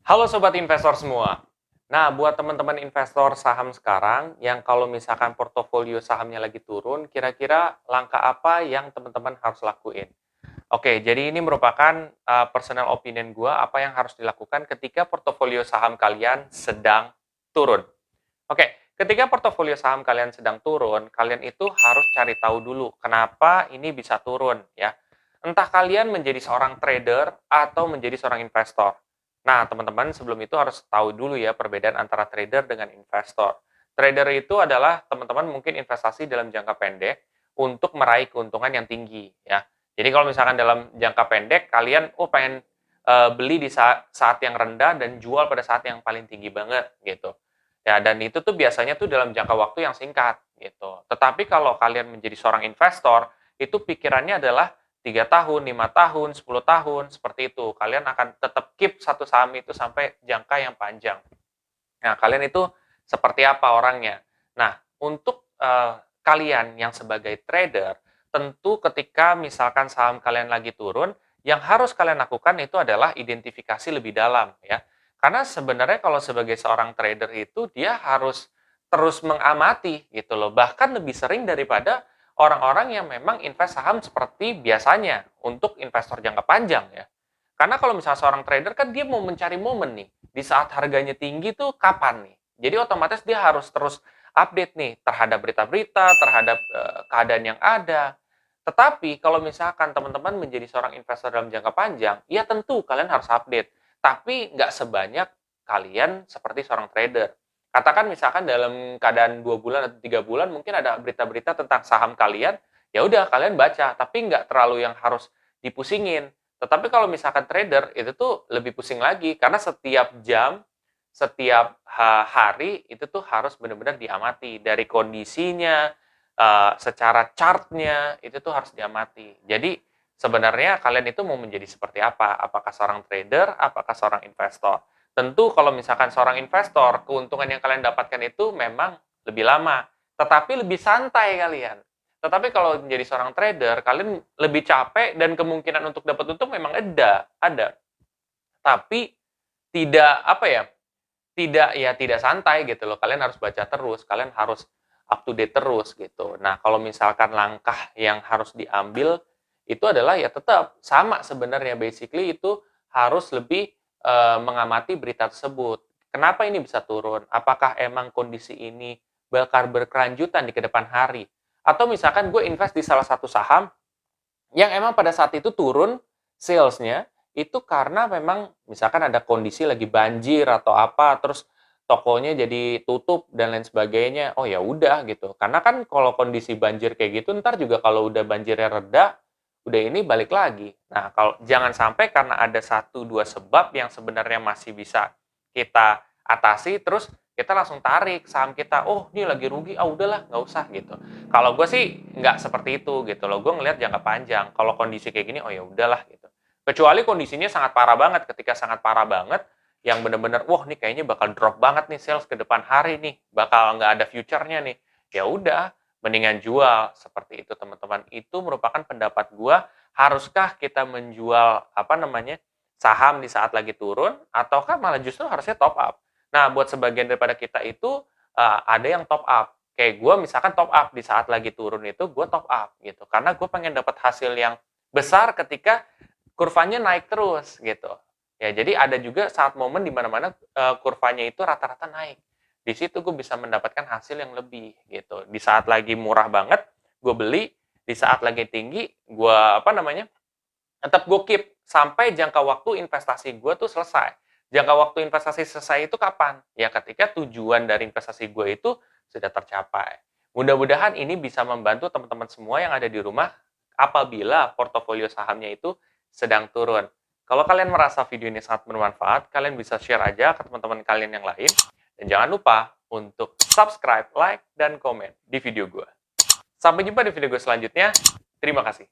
Halo sobat investor semua. Nah, buat teman-teman investor saham sekarang yang kalau misalkan portofolio sahamnya lagi turun, kira-kira langkah apa yang teman-teman harus lakuin? Oke, jadi ini merupakan personal opinion gua apa yang harus dilakukan ketika portofolio saham kalian sedang turun. Oke, ketika portofolio saham kalian sedang turun, kalian itu harus cari tahu dulu kenapa ini bisa turun ya. Entah kalian menjadi seorang trader atau menjadi seorang investor. Nah, teman-teman sebelum itu harus tahu dulu ya perbedaan antara trader dengan investor. Trader itu adalah teman-teman mungkin investasi dalam jangka pendek untuk meraih keuntungan yang tinggi ya. Jadi kalau misalkan dalam jangka pendek kalian pengen beli di saat yang rendah dan jual pada saat yang paling tinggi banget gitu. Ya, dan itu tuh biasanya tuh dalam jangka waktu yang singkat gitu. Tetapi kalau kalian menjadi seorang investor, itu pikirannya adalah 3 tahun, 5 tahun, 10 tahun, seperti itu. Kalian akan tetap keep satu saham itu sampai jangka yang panjang. Nah, kalian itu seperti apa orangnya? Nah, untuk kalian yang sebagai trader, tentu ketika misalkan saham kalian lagi turun, yang harus kalian lakukan itu adalah identifikasi lebih dalam ya. Karena sebenarnya kalau sebagai seorang trader itu dia harus terus mengamati gitu loh. Bahkan lebih sering daripada orang-orang yang memang invest saham seperti biasanya untuk investor jangka panjang ya. Karena kalau misalnya seorang trader kan dia mau mencari momen nih, di saat harganya tinggi tuh kapan nih. Jadi otomatis dia harus terus update nih terhadap berita-berita, terhadap keadaan yang ada. Tetapi kalau misalkan teman-teman menjadi seorang investor dalam jangka panjang, ya tentu kalian harus update. Tapi nggak sebanyak kalian seperti seorang trader. Katakan misalkan dalam keadaan 2 bulan atau 3 bulan mungkin ada berita-berita tentang saham kalian, ya udah kalian baca, tapi nggak terlalu yang harus dipusingin. Tetapi kalau misalkan trader itu tuh lebih pusing lagi karena setiap jam, setiap hari itu tuh harus benar-benar diamati dari kondisinya, secara chartnya itu tuh harus diamati. Jadi sebenarnya kalian itu mau menjadi seperti apa? Apakah seorang trader? Apakah seorang investor? Tentu kalau misalkan seorang investor, keuntungan yang kalian dapatkan itu memang lebih lama, tetapi lebih santai kalian. Tetapi kalau menjadi seorang trader, kalian lebih capek dan kemungkinan untuk dapat untung memang ada. Tapi tidak apa ya, tidak santai gitu loh. Kalian harus baca terus, kalian harus up to date terus gitu. Nah, kalau misalkan langkah yang harus diambil itu adalah ya tetap sama sebenarnya basically itu harus lebih mengamati berita tersebut. Kenapa ini bisa turun? Apakah emang kondisi ini bakal berkelanjutan di kedepan hari? Atau misalkan gue invest di salah satu saham yang emang pada saat itu turun salesnya itu karena memang misalkan ada kondisi lagi banjir atau apa, terus tokonya jadi tutup dan lain sebagainya. Oh ya udah gitu. Karena kan kalau kondisi banjir kayak gitu ntar juga kalau udah banjirnya reda, udah ini balik lagi. Nah, kalau jangan sampai karena ada satu dua sebab yang sebenarnya masih bisa kita atasi, terus kita langsung tarik saham kita. Oh, ini lagi rugi, ah udahlah, nggak usah gitu. Kalau gue sih nggak seperti itu gitu loh. Gue ngelihat jangka panjang. Kalau kondisi kayak gini, oh ya udahlah gitu. Kecuali kondisinya sangat parah banget. Ketika sangat parah banget, yang bener-bener, wah nih kayaknya bakal drop banget nih sales ke depan hari nih, bakal nggak ada future-nya nih. Ya udah, mendingan jual seperti itu teman-teman. Itu merupakan pendapat gue. Haruskah kita menjual apa namanya saham di saat lagi turun, ataukah malah justru harusnya top up? Nah, buat sebagian daripada kita itu ada yang top up kayak gue misalkan top up di saat lagi turun itu gue top up gitu karena gue pengen dapat hasil yang besar ketika kurvanya naik terus gitu ya. Jadi ada juga saat momen di mana-mana kurvanya itu rata-rata naik, di situ gue bisa mendapatkan hasil yang lebih gitu. Di saat lagi murah banget gue beli, di saat lagi tinggi gue apa namanya tetap gue keep sampai jangka waktu investasi gue tuh selesai. Jangka waktu investasi selesai itu kapan? Ya ketika tujuan dari investasi gue itu sudah tercapai. Mudah-mudahan ini bisa membantu teman-teman semua yang ada di rumah apabila portofolio sahamnya itu sedang turun. Kalau kalian merasa video ini sangat bermanfaat, kalian bisa share aja ke teman-teman kalian yang lain. Dan jangan lupa untuk subscribe, like, dan komen di video gue. Sampai jumpa di video gue selanjutnya. Terima kasih.